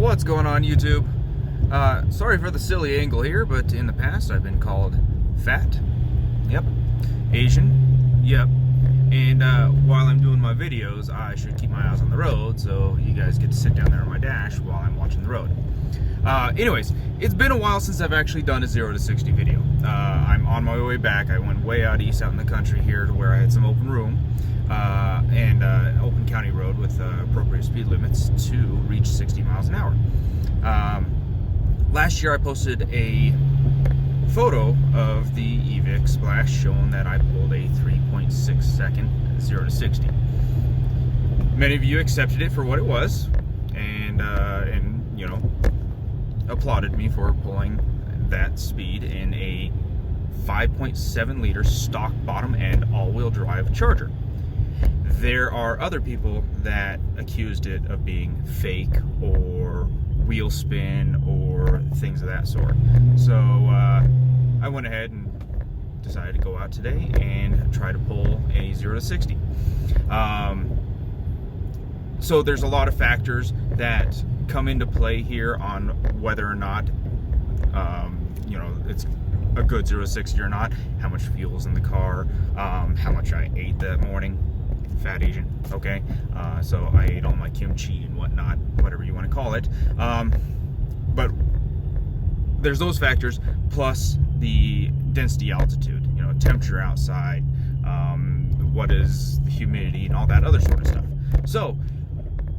What's going on, YouTube? Sorry for the silly angle here, but in the past I've been called fat, yep, Asian, yep, and while I'm doing my videos I should keep my eyes on the road so you guys get to sit down there on my dash while I'm watching the road. Anyways, it's been a while since I've actually done a 0 to 60 video. I'm on my way back. I went way out east out in the country here to where I had some open room and open county road with appropriate speed limits to reach 60 miles an hour. Last year I posted a photo of the EVIC splash showing that I pulled a 3.6 second 0 to 60. Many of you accepted it for what it was and you know, applauded me for pulling that speed in a 5.7 liter stock bottom end all-wheel drive Charger. There are other people that accused it of being fake or wheel spin or things of that sort. So I went ahead and decided to go out today and try to pull a 0 to 60. So there's a lot of factors that come into play here on whether or not you know, it's a good 0 to 60 or not, how much fuel's in the car, how much I ate that morning. Fat Asian, okay? So I ate all my kimchi and whatnot, whatever you want to call it. But there's those factors, plus the density, altitude, you know, temperature outside, what is the humidity, and all that other sort of stuff. So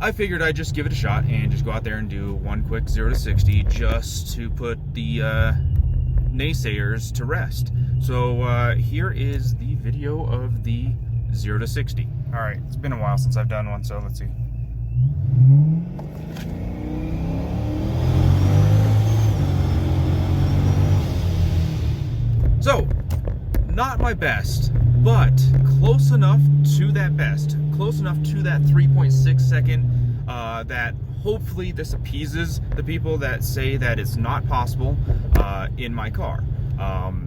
I figured I'd just give it a shot and just go out there and do one quick 0 to 60 just to put the naysayers to rest. So here is the video of the 0 to 60. All right, it's been a while since I've done one, so let's see. So, not my best, but close enough to that best. Close enough to that 3.6 second that hopefully this appeases the people that say that it's not possible in my car.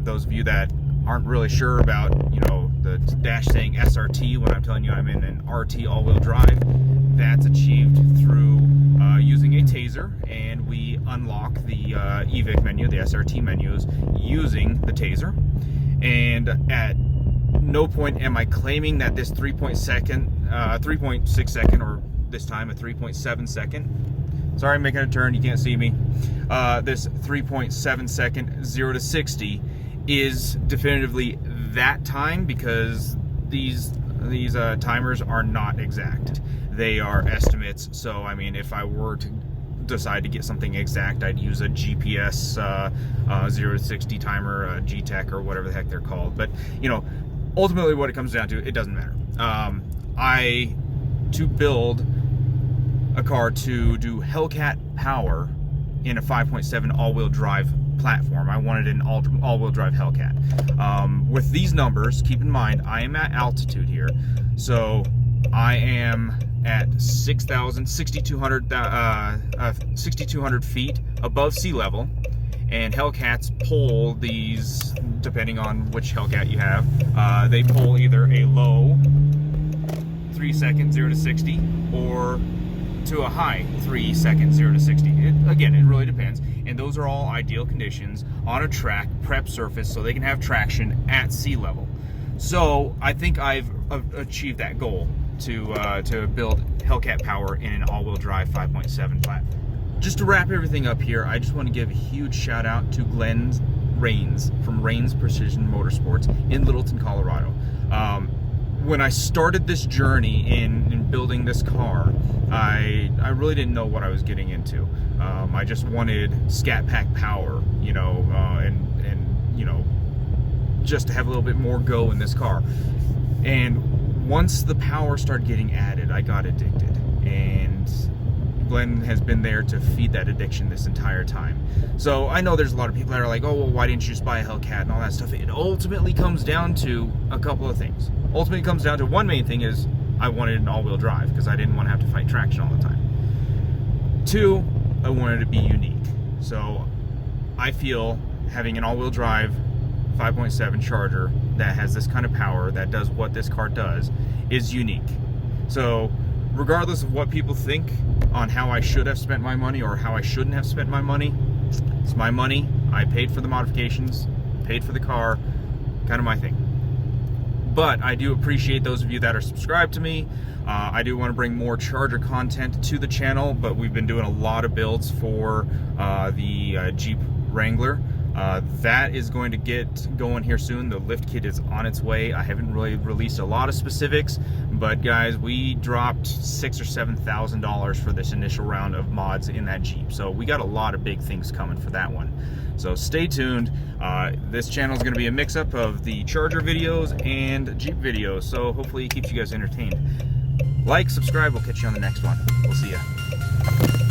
Those of you that aren't really sure about, you know, the dash saying SRT when I'm telling you I'm in an RT all-wheel drive, that's achieved through using a taser, and we unlock the EVIC menu, the SRT menus, using the taser. And at no point am I claiming that this 3.6 second, or this time a 3.7 second, sorry, I'm making a turn, you can't see me, this 3.7 second 0 to 60 is definitively that time, because these timers are not exact. They are estimates. So I mean, if I were to decide to get something exact, I'd use a GPS 0 to 60 timer, GTEC or whatever the heck they're called. But you know, ultimately what it comes down to, it doesn't matter. To build a car to do Hellcat power in a 5.7 all-wheel drive platform, I wanted an all-wheel drive Hellcat. With these numbers, keep in mind I am at altitude here, so I am at 6,200 feet above sea level, and Hellcats pull these, depending on which Hellcat you have, they pull either a low 3 second 0 to 60 or to a high 3 second 0 to 60. Again, it really depends, and those are all ideal conditions on a track prep surface so they can have traction at sea level. So I think I've achieved that goal to build Hellcat power in an all-wheel drive 5.7 platform. Just to wrap everything up here, I just want to give a huge shout out to Glenn Rains from Rains Precision Motorsports in Littleton, Colorado. When I started this journey in building this car, I really didn't know what I was getting into. I just wanted scat pack power, you know, and you know, just to have a little bit more go in this car. And once the power started getting added, I got addicted, and Glenn has been there to feed that addiction this entire time. So I know there's a lot of people that are like, oh, well, why didn't you just buy a Hellcat and all that stuff? It ultimately comes down to a couple of things. Ultimately it comes down to one main thing is I wanted an all-wheel drive because I didn't want to have to fight traction all the time. Two, I wanted to be unique. So I feel having an all-wheel drive 5.7 Charger that has this kind of power, that does what this car does, is unique. So regardless of what people think on how I should have spent my money or how I shouldn't have spent my money, it's my money. I paid for the modifications, paid for the car, kind of my thing. But I do appreciate those of you that are subscribed to me. I do want to bring more Charger content to the channel, but we've been doing a lot of builds for the Jeep Wrangler. That is going to get going here soon. The lift kit is on its way. I haven't really released a lot of specifics, but guys, we dropped $6,000 or $7,000 for this initial round of mods in that Jeep. So we got a lot of big things coming for that one. So stay tuned. This channel is going to be a mix-up of the Charger videos and Jeep videos, so hopefully it keeps you guys entertained. Like, subscribe, we'll catch you on the next one. We'll see ya.